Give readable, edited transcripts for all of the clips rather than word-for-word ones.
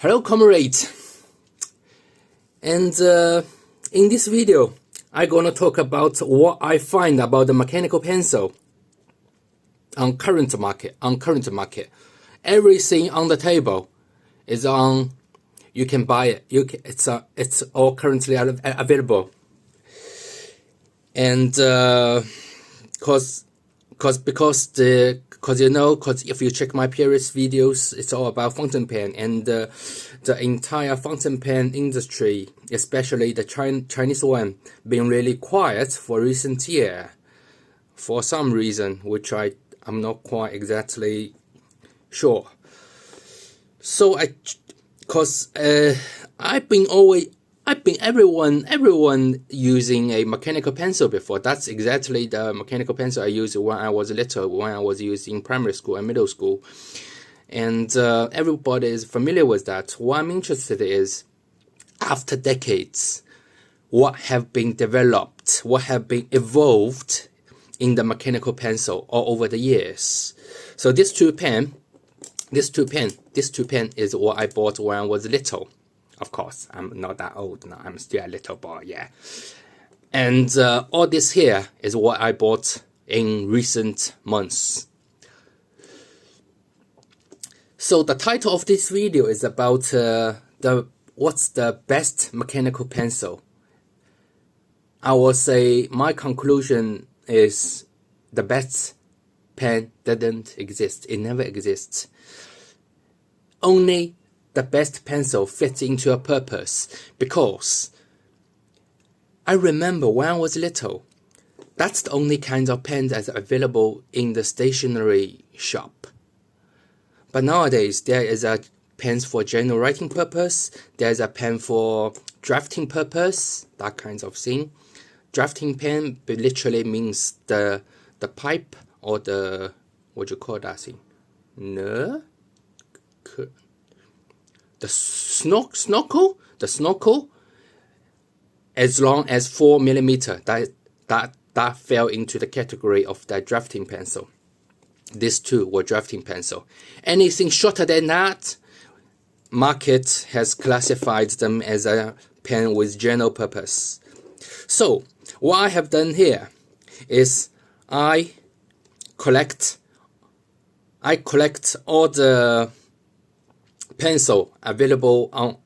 Hello comrades, and in this video I'm gonna talk about what I find about the mechanical pencil on current market. Everything on the table is on. You can buy it. It's all currently available, and because if you check my previous videos, it's all about fountain pen, and the entire fountain pen industry, especially the Chinese one, been really quiet for recent year for some reason, which I'm not quite exactly sure. So everyone using a mechanical pencil before. That's exactly the mechanical pencil I used when I was little, when I was using primary school and middle school. And everybody is familiar with that. What I'm interested in is, after decades, what have been developed, what have been evolved in the mechanical pencil all over the years. So this two pen is what I bought when I was little. Of course, I'm not that old now. I'm still a little boy, yeah. And all this here is what I bought in recent months. So the title of this video is about what's the best mechanical pencil. I will say my conclusion is the best pen doesn't exist. It never exists. Only the best pencil fits into a purpose, because I remember when I was little, that's the only kind of pen that's available in the stationery shop. But nowadays, there is a pen for general writing purpose, there's a pen for drafting purpose, that kind of thing. Drafting pen literally means the pipe, or the, what do you call that thing? No? The snorkel, as long as 4 millimeter, that fell into the category of the drafting pencil. These two were drafting pencil. Anything shorter than that, market has classified them as a pen with general purpose. So what I have done here is I collect all the pencil available on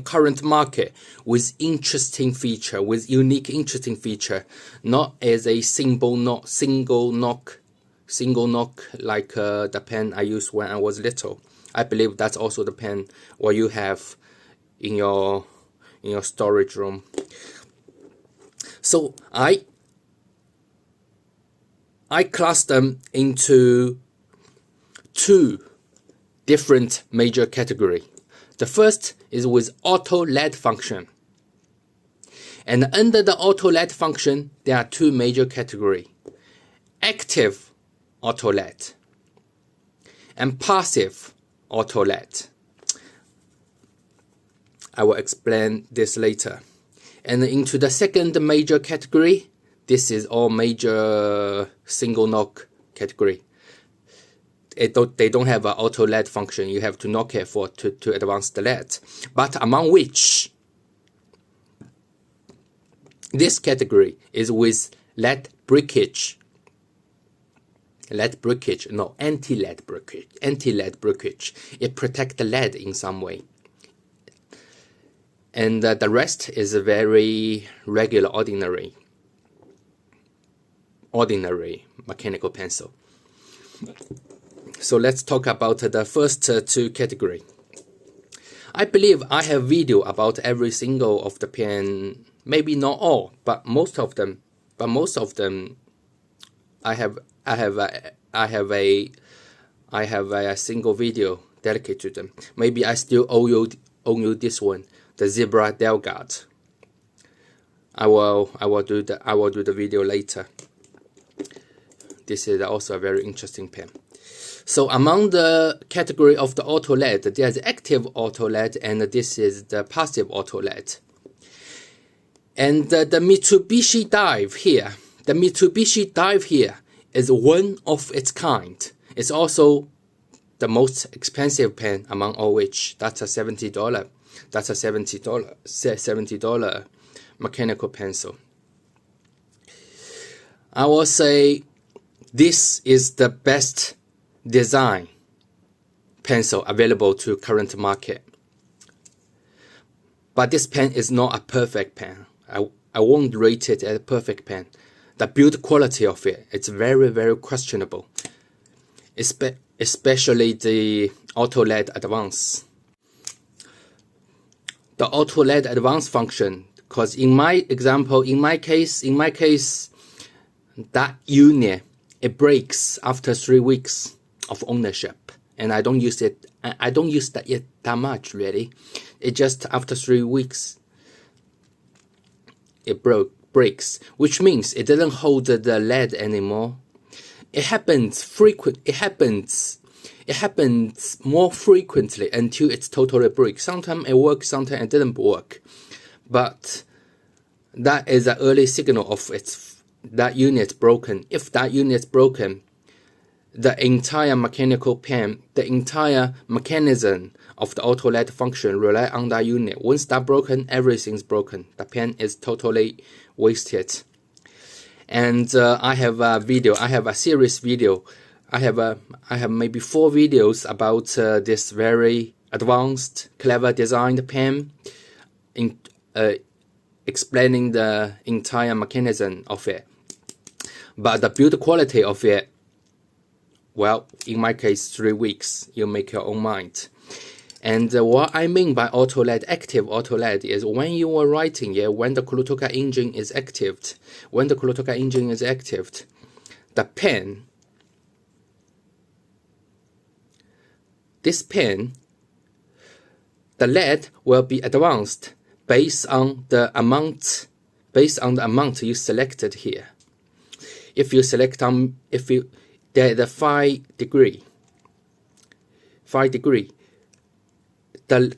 current market with interesting feature, with unique interesting feature, not as a single knock like the pen I used when I was little. I believe that's also the pen what you have in your storage room. So I class them into two different major category. The first is with auto LED function, and under the auto LED function there are two major category: active auto LED and passive auto LED. I will explain this later. And into the second major category, this is all major single knock category. They don't have an auto LED function. You have to knock it to advance the LED. But among which this category is with LED breakage. Anti-LED breakage. It protects the LED in some way. And the rest is a very regular, ordinary mechanical pencil. So let's talk about the first two category. I believe I have video about every single of the pen, maybe not all, but most of them. I have a single video dedicated to them. Maybe I still owe you this one, the Zebra Delgado. I will do the video later. This is also a very interesting pen. So among the category of the auto LED, there's active auto LED, and this is the passive auto LED. And the Mitsubishi dive here is one of its kind. It's also the most expensive pen among all which. That's a $70. That's a $70 mechanical pencil. I will say this is the best design pencil available to current market. But this pen is not a perfect pen. I won't rate it as a perfect pen. The build quality of it, it's very, very questionable. Especially the Auto LED Advance. The Auto LED Advance function, because in my example, in my case, that unit, it breaks after 3 weeks of ownership, and I don't use it. I don't use it that much really. It just after 3 weeks, it breaks, which means it doesn't hold the lead anymore. It happens more frequently until it's totally breaks. Sometimes it works, sometimes it didn't work. But that is an early signal of that unit broken. If that unit's broken, the entire mechanical pen, the entire mechanism of the auto LED function rely on that unit. Once that's broken, everything's broken. The pen is totally wasted. And I have a video. I have a series video. I have maybe 4 videos about this very advanced, clever designed pen, explaining the entire mechanism of it. But the build quality of it, well, in my case, 3 weeks. You make your own mind. And what I mean by auto LED, active auto LED, is when you are writing, when the Kurotoka engine is active, the pen, this pen, the LED will be advanced based on the amount you selected here. If you select there's a 5 degree. The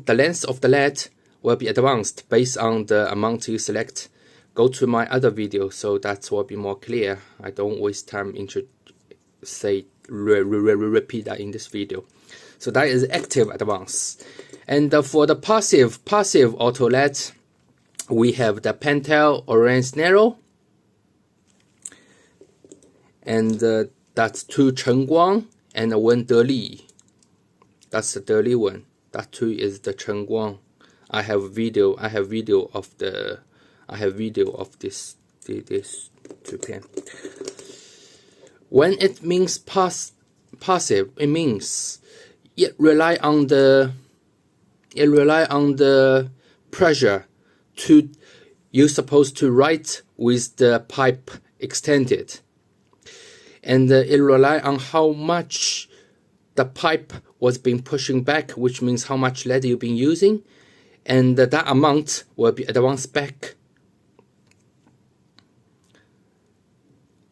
length of the LED will be advanced based on the amount you select. Go to my other video, so that will be more clear. I don't waste time repeat that in this video. So that is active advance. And for the passive auto LED, we have the Pentel Orange Nero. And that's 2 Chengguang and 1 Deli. That's the Deli one. That 2 is the Chengguang. I have video of this 2 pen. When it means passive, it means it rely on the pressure you're supposed to write with the pipe extended. And it rely on how much the pipe was being pushing back, which means how much lead you've been using, and that amount will be advanced back.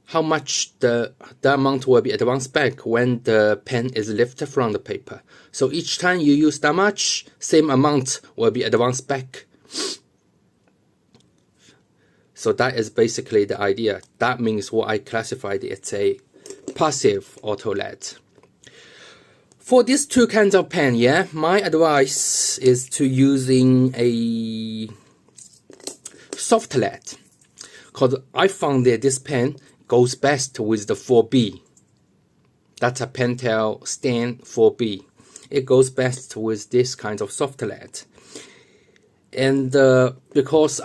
How much the amount will be advanced back when the pen is lifted from the paper. So each time you use that much, same amount will be advanced back. So that is basically the idea. That means what I classified it's a passive auto LED. For these 2 kinds of pen, my advice is to using a soft LED, because I found that this pen goes best with the 4B. That's a Pentel Stand 4B. It goes best with this kind of soft LED. And because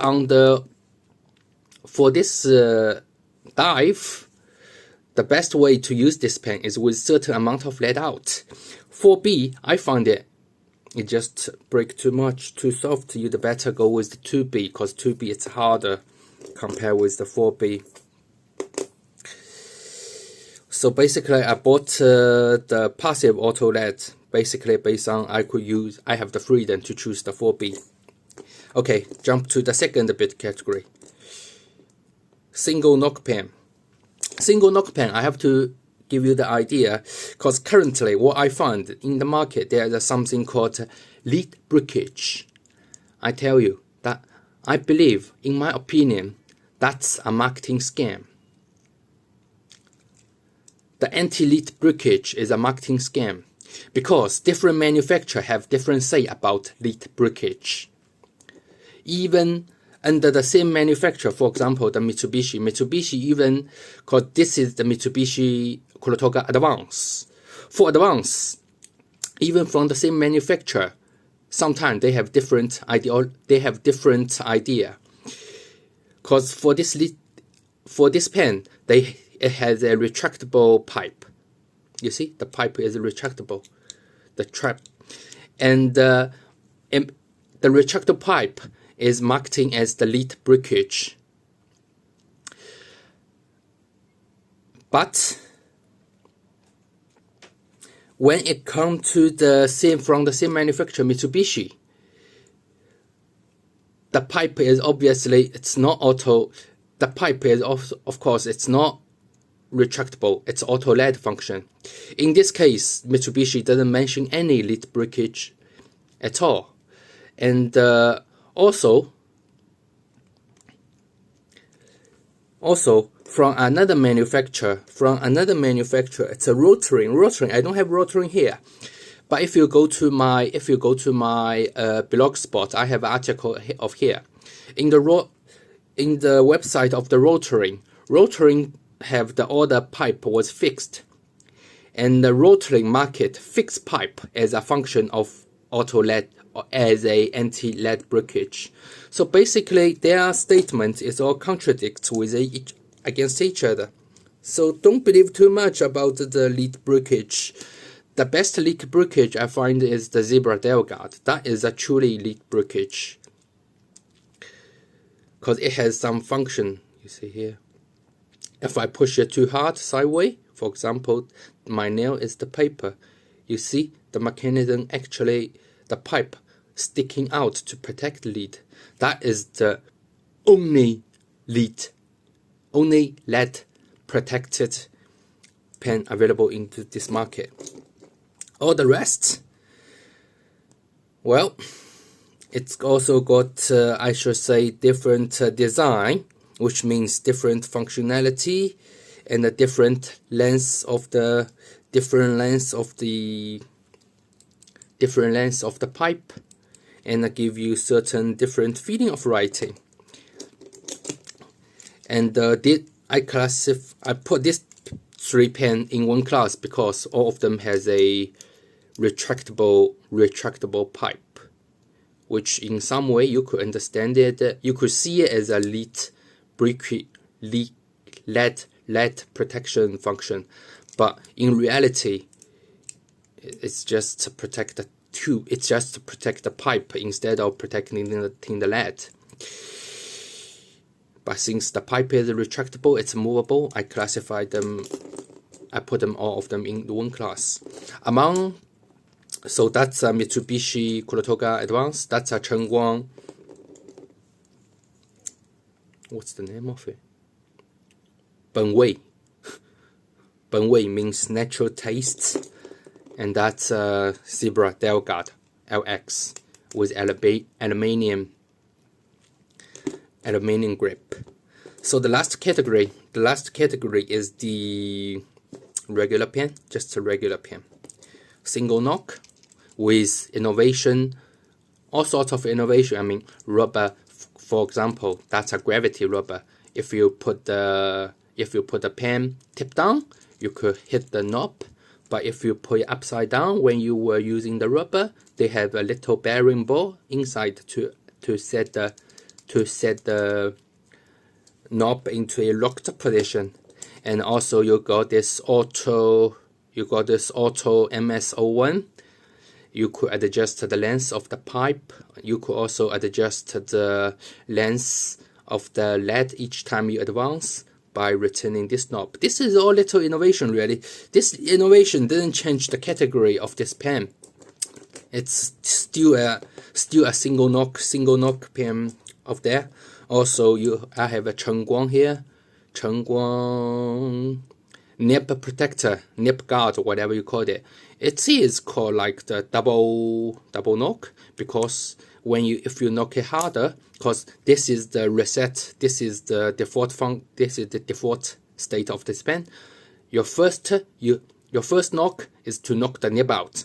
for this dive, the best way to use this pen is with certain amount of lead out. 4B, I find it just break too much, too soft. You'd better go with the 2B, because 2B it's harder compared with the 4B. So basically I bought the passive auto LED basically based on I have the freedom to choose the 4B. Okay, jump to the second bit category. Single knock pen. Single knock pen, I have to give you the idea, because currently what I find in the market, there is something called lead breakage. I tell you that I believe, in my opinion, that's a marketing scam. the anti-lead breakage is a marketing scam because different manufacturers have different say about lead breakage. Even under the same manufacturer, for example, the Mitsubishi even called this is the Mitsubishi Kurotoga Advance. For Advance, even from the same manufacturer, sometimes they have different idea. Because for this pen, it has a retractable pipe. You see, the pipe is retractable, the trap, and the retractable pipe is marketing as the lead breakage. But when it comes to from the same manufacturer, Mitsubishi, the pipe is obviously, it's not auto. The pipe is also, of course, it's not retractable. It's auto lead function. In this case, Mitsubishi doesn't mention any lead breakage at all. And also from another manufacturer, it's a Rotring. I don't have Rotring here, but if you go to my blog spot, I have an article of here. In the website of the Rotring have all the pipe was fixed, and the Rotring market fixed pipe as a function of auto lead, as a anti-lead breakage. So basically their statement is all contradicts against each other. So don't believe too much about the lead breakage. The best lead breakage I find is the Zebra Delgado. That is a truly lead breakage, because it has some function. You see here, if I push it too hard sideways, for example, my nail is the paper, you see the mechanism, actually the pipe sticking out to protect the lead. That is the only lead protected pen available in this market. All the rest, well, it's also got I should say different design, which means different functionality and a different length of the pipe, and give you certain different feeling of writing. And I put this 3 pen in one class because all of them has a retractable pipe, which in some way you could understand it. You could see it as a lead protection function, but in reality, it's just to protect the tube. It's just to protect the pipe instead of protecting the lead. But since the pipe is retractable, it's movable. I classify them. I put them all of them in one class. So that's a Mitsubishi Kurotoga Advance. That's a Chengguang. What's the name of it? Benwei. Benwei means natural tastes, and that's a Zebra Delgado LX with aluminium grip. So the last category is the regular pen, just a regular pen, single knock with innovation, all sorts of innovation. I mean, rubber, for example, that's a gravity rubber. If you put the pen tip down, you could hit the knob. But if you put it upside down when you were using the rubber, they have a little bearing ball inside to set the knob into a locked position. And also you got this auto MS01. You could adjust the length of the pipe. You could also adjust the length of the lead each time you advance by returning this knob. This is all little innovation really. This innovation didn't change the category of this pen. It's still a single knock pen of there. Also, I have a Chengguang here. Chengguang nip protector, nip guard, whatever you call it. It is called like the double knock, because if you knock it harder, because this is the reset, this is the default state of this pen. your first knock is to knock the nib out.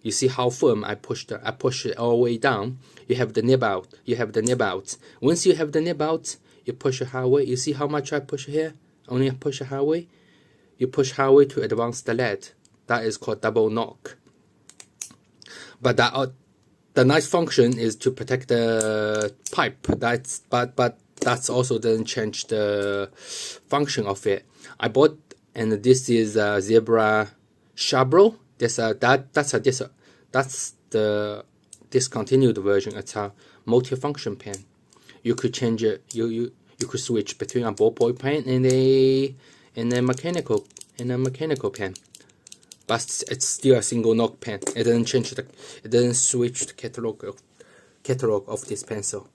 You see how firm I push it all the way down. You have the nib out. You have the nib out. Once you have the nib out, you push it halfway. You see how much I push here? Only push it halfway. You push halfway to advance the lead. That is called double knock. But the nice function is to protect the pipe. But that's also doesn't change the function of it. I bought, and this is a Zebra Shabro. That's the discontinued version. It's a multi-function pen. You could change it. You could switch between a ballpoint pen and a mechanical pen. But it's still a single knock pen. It doesn't change it doesn't switch the catalog of this pencil.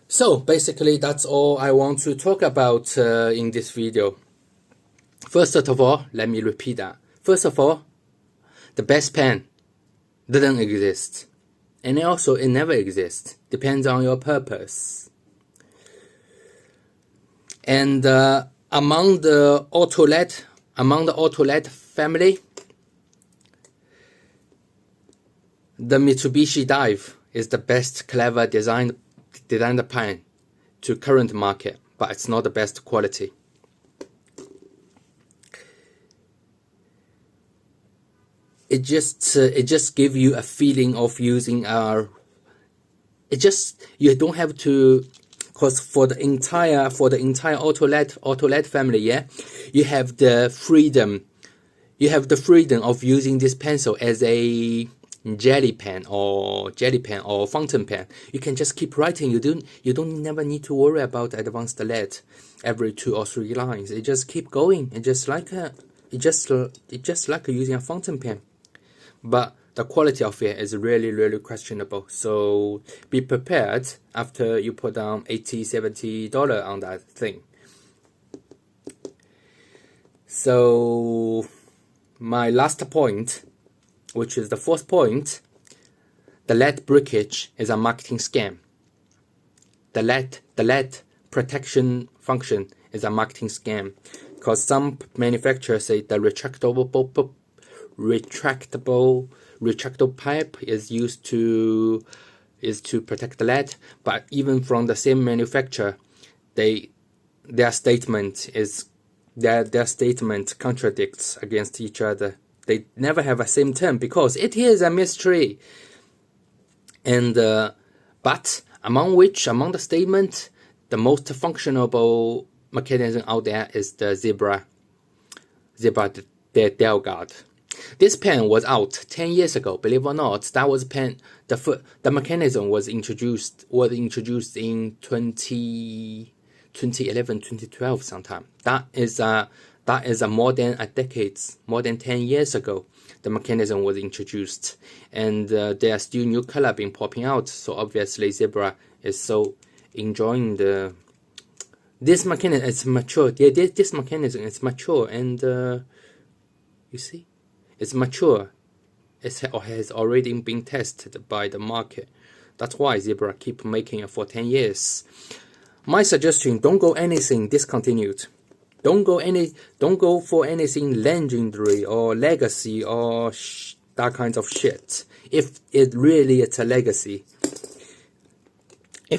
So basically, that's all I want to talk about in this video. First of all, let me repeat that. First of all, the best pen didn't exist, and also it never exists. Depends on your purpose. And among the Autolet family, the Mitsubishi Dive is the best clever designed pen to current market, but it's not the best quality. It just give you a feeling of using you don't have to, because for the entire Autolet family, yeah, you have the freedom of using this pencil as a jelly pen or fountain pen. You can just keep writing. You don't never need to worry about advanced lead every 2 or 3 lines. It just keep going. It's just like using a fountain pen. But the quality of it is really, really questionable. So be prepared after you put down $80–70 on that thing. So my last point, which is the 4th point, the lead breakage is a marketing scam. The lead protection function is a marketing scam, because some manufacturers say the retractable pipe is used to protect the lead, but even from the same manufacturer, their statement contradicts against each other. They never have a same term because it is a mystery. And but among the statement, the most functionable mechanism out there is the Zebra Delgado. This pen was out 10 years ago. Believe it or not, that was pen. The mechanism was introduced in 2011, 2012 sometime. That is more than a decade, more than 10 years ago. The mechanism was introduced, and there are still new color being popping out. So obviously, Zebra is so enjoying this mechanism. It's mature. Yeah, this mechanism is mature, and you see. It's mature. It has already been tested by the market. That's why Zebra keep making it for 10 years. My suggestion: don't go anything discontinued. Don't go for anything legendary or legacy or that kind of shit. If it really is a legacy, they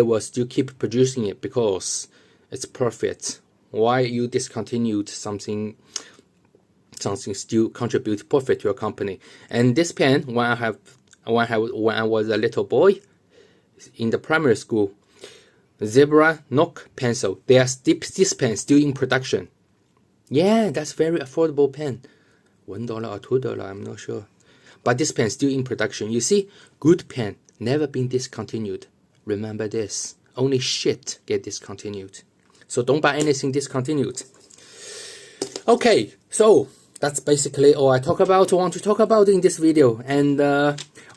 will still keep producing it because it's profit. Why you discontinued something still contribute profit to your company? And this pen, when I was a little boy in the primary school, Zebra Nock pencil, this pen still in production. Yeah, that's very affordable pen, $1 or $2, I'm not sure. But this pen still in production. You see, good pen never been discontinued. Remember this. Only shit get discontinued. So don't buy anything discontinued. Okay, so that's basically all I want to talk about in this video. And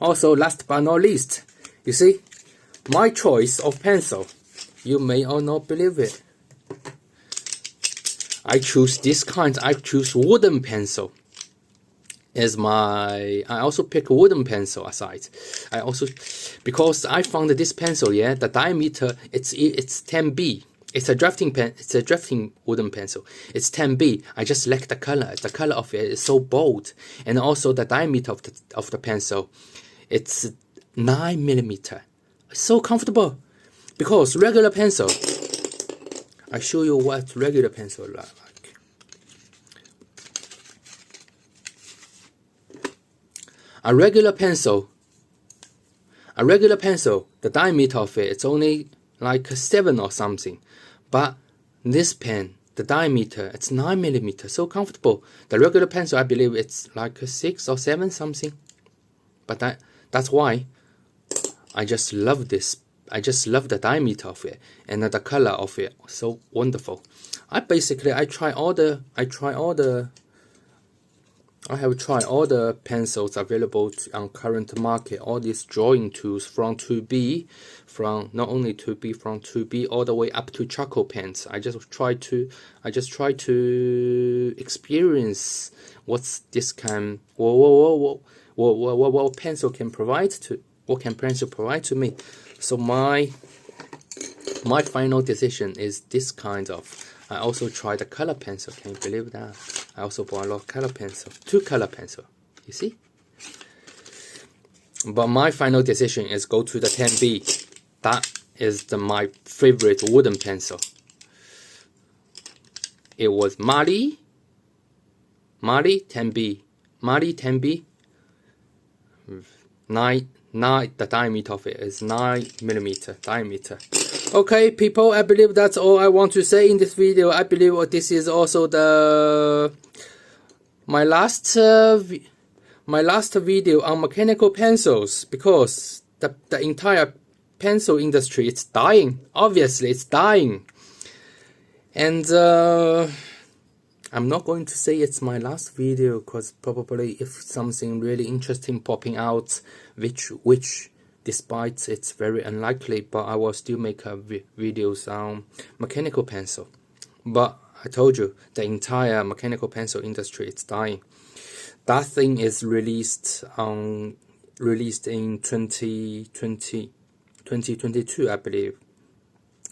also, last but not least, you see, my choice of pencil. You may or not believe it. I choose this kind. I choose wooden pencil. I also pick wooden pencil aside. Because I found this pencil, yeah, the diameter, it's 10B. It's a drafting wooden pencil. It's 10B. I just like the color. The color of it is so bold. And also the diameter of the pencil, it's 9mm. It's so comfortable. Because regular pencil, I show you what regular pencil look like. A regular pencil, the diameter of it, it's only like 7 or something. But this pen, the diameter, it's 9mm, so comfortable. The regular pencil, I believe it's like 6 or 7 something. But that's why I just love this. I just love the diameter of it and the color of it, so wonderful. I have tried all the pencils available on current market, all these drawing tools from 2B, from from 2B all the way up to charcoal pens. I just try to experience what's this kind, what pencil can provide to me. So my final decision is this kind of. I also tried the color pencil. Can you believe that? I also bought a lot of color pencil. 2 color pencil. You see? But my final decision is go to the 10B. That is my favorite wooden pencil. It was Mali 10B. Mali 10B. The diameter of it is 9mm diameter. Okay, people, I believe that's all I want to say in this video. I believe this is also my last video on mechanical pencils, because the entire pencil industry, it's dying. Obviously, it's dying. And I'm not going to say it's my last video, because probably if something really interesting popping out, which despite it's very unlikely, but I will still make videos on mechanical pencil. But I told you, the entire mechanical pencil industry, it's dying. That thing is released in 2022, I believe.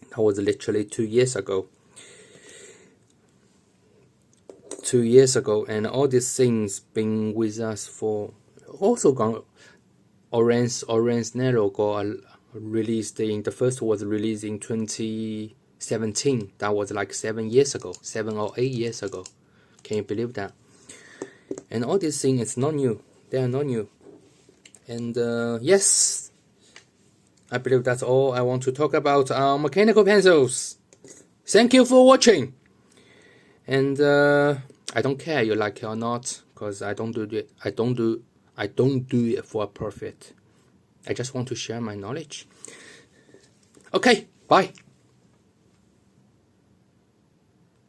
That was literally 2 years ago. 2 years ago, and all these things been with us for also gone. Orange Nero got released the first was released in 2017. That was like 7 or 8 years ago. Can you believe that? And all these things, it's not new. They are not new. And yes, I believe that's all I want to talk about mechanical pencils. Thank you for watching. And I don't care you like it or not, because I don't do it for a profit. I just want to share my knowledge. Okay, bye.